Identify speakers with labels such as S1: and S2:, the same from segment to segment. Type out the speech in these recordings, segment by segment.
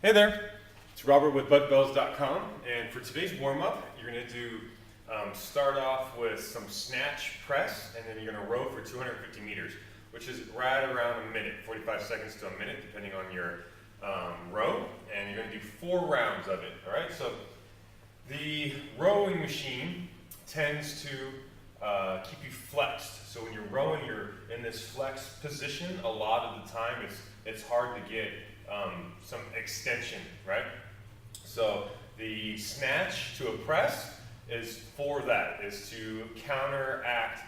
S1: Hey there, it's Robert with kettlebells.com, and for today's warm-up, you're going to do start off with some snatch press, and then you're going to row for 250 meters, which is right around a minute, 45 seconds to a minute, depending on your row, and you're going to do 4 rounds of it. All right, so the rowing machine tends to keep you flexed. So when you're rowing, you're in this flexed position. A lot of the time, it's hard to get some extension, right? So the snatch to a press is for that, is to counteract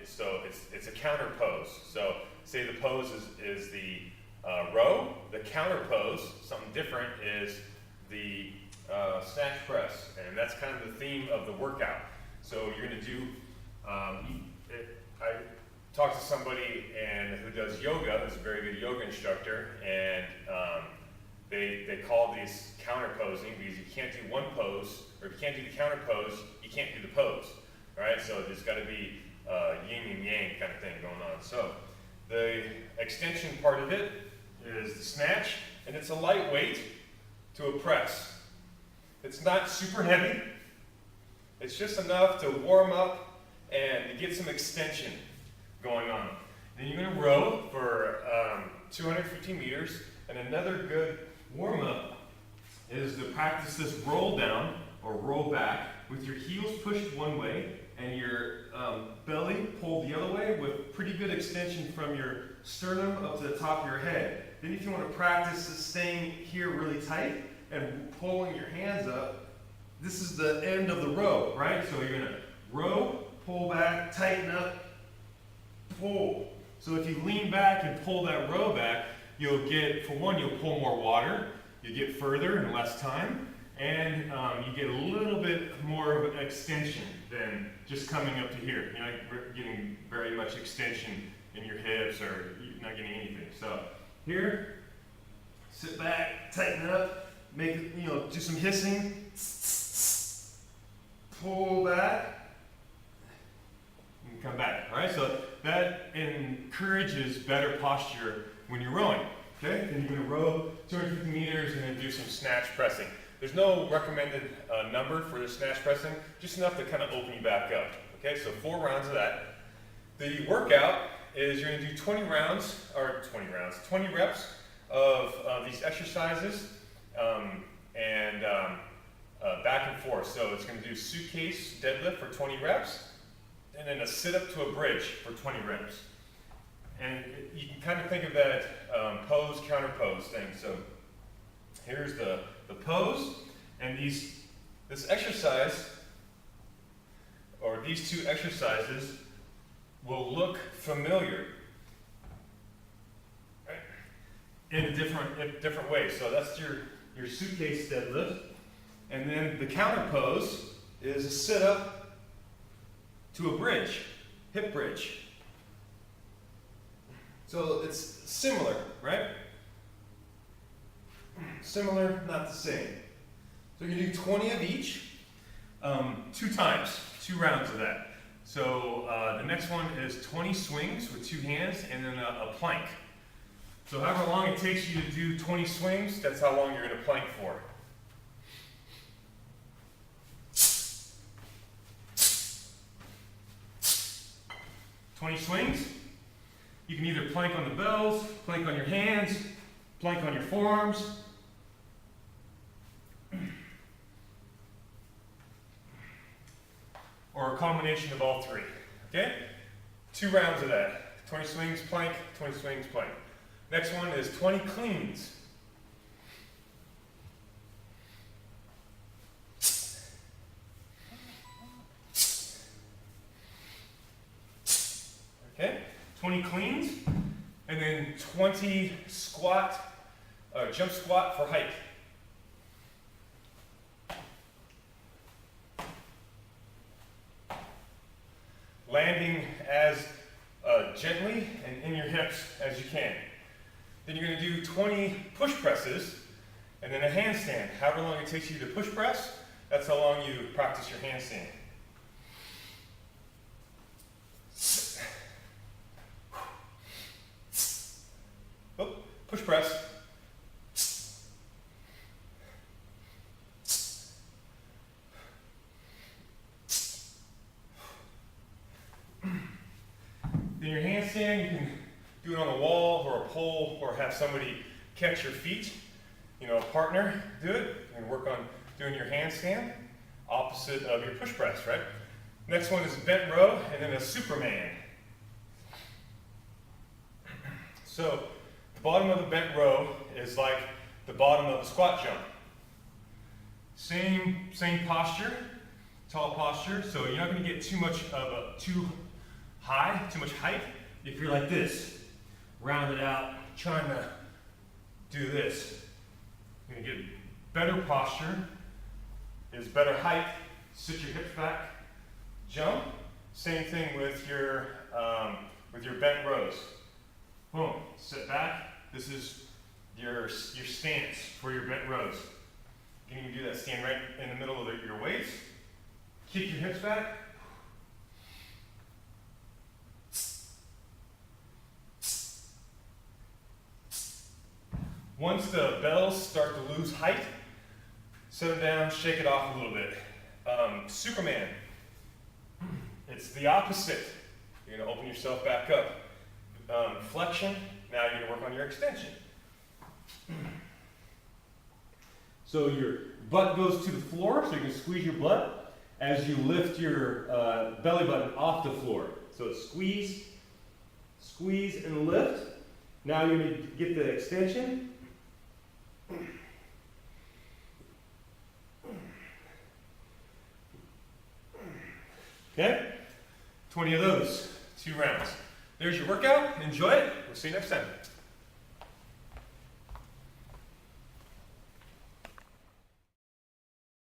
S1: so it's a counter pose. So say the pose is the row, the counter pose, something different, is the snatch press, and that's kind of the theme of the workout. So you're going to do, I talked to somebody who does yoga, who's a very good yoga instructor, and they call these counter posing because you can't do one pose, or if you can't do the counter pose, you can't do the pose, right? So there's got to be yin and yang kind of thing going on. So the extension part of it is the snatch, and it's a lightweight to a press. It's not super heavy. It's just enough to warm up and to get some extension going on. Then you're going to row for 250 meters, and another good warm-up is to practice this roll down or roll back with your heels pushed one way and your belly pulled the other way with pretty good extension from your sternum up to the top of your head. Then if you want to practice staying here really tight and pulling your hands up, this is the end of the row, right? So you're going to row, pull back, tighten up, pull. So if you lean back and pull that row back, you'll get, for one, you'll pull more water, you get further in less time, and you get a little bit more of an extension than just coming up to here. You're not getting very much extension in your hips, or you're not getting anything. So here, sit back, tighten up, make it, do some hissing, pull back, and come back. All right, so that encourages better posture when you're rowing. Okay, then you're going to row 250 meters and then do some snatch pressing. There's no recommended number for the snatch pressing, just enough to kind of open you back up. Okay, so 4 rounds of that. The workout is you're going to do 20 reps of these exercises back and forth. So it's going to do suitcase deadlift for 20 reps, and then a sit-up to a bridge for 20 reps. And you can kind of think of that pose, counter pose thing. So here's the pose, and this exercise, or these 2 exercises, will look familiar, right? In a different way. So that's your suitcase deadlift, and then the counter pose is a sit-up to a bridge, hip bridge. So it's similar, right? Similar, not the same. So you can do 20 of each, 2 times, 2 rounds of that. So the next one is 20 swings with 2 hands and then a plank. So however long it takes you to do 20 swings, that's how long you're going to plank for. "20 swings. You can either plank on the bells, plank on your hands, plank on your forearms. Or a combination of all 3. Okay? 2 rounds of that. 20 swings, plank, 20 swings, plank. Next one is 20 cleans. Okay? 20 cleans, and then 20 jump squat for height. Landing as gently and in your hips as you can. Then you're going to do 20 push presses, and then a handstand. However long it takes you to push press, that's how long you practice your handstand. Push press, In your handstand, you can do it on a wall or a pole or have somebody catch your feet. You know, a partner do it. You can work on doing your handstand, opposite of your push press, right? Next one is a bent row and then a Superman. So the bottom of the bent row is like the bottom of a squat jump. Same posture, tall posture, so you're not going to get too much of a too much height. If you're like this, round it out, trying to do this. You're going to get better posture, is better height, sit your hips back, jump. Same thing with your bent rows. Boom, sit back. This is your stance for your bent rows. You can even do that stand right in the middle of your waist. Kick your hips back. Once the bells start to lose height, set them down, shake it off a little bit. Superman, it's the opposite. You're going to open yourself back up. Flexion, now you're going to work on your extension. So your butt goes to the floor, so you can squeeze your butt as you lift your belly button off the floor. So it's squeeze, squeeze, and lift. Now you're going to get the extension. Okay? 20 of those, 2 rounds. There's your workout. Enjoy it. We'll see you next time.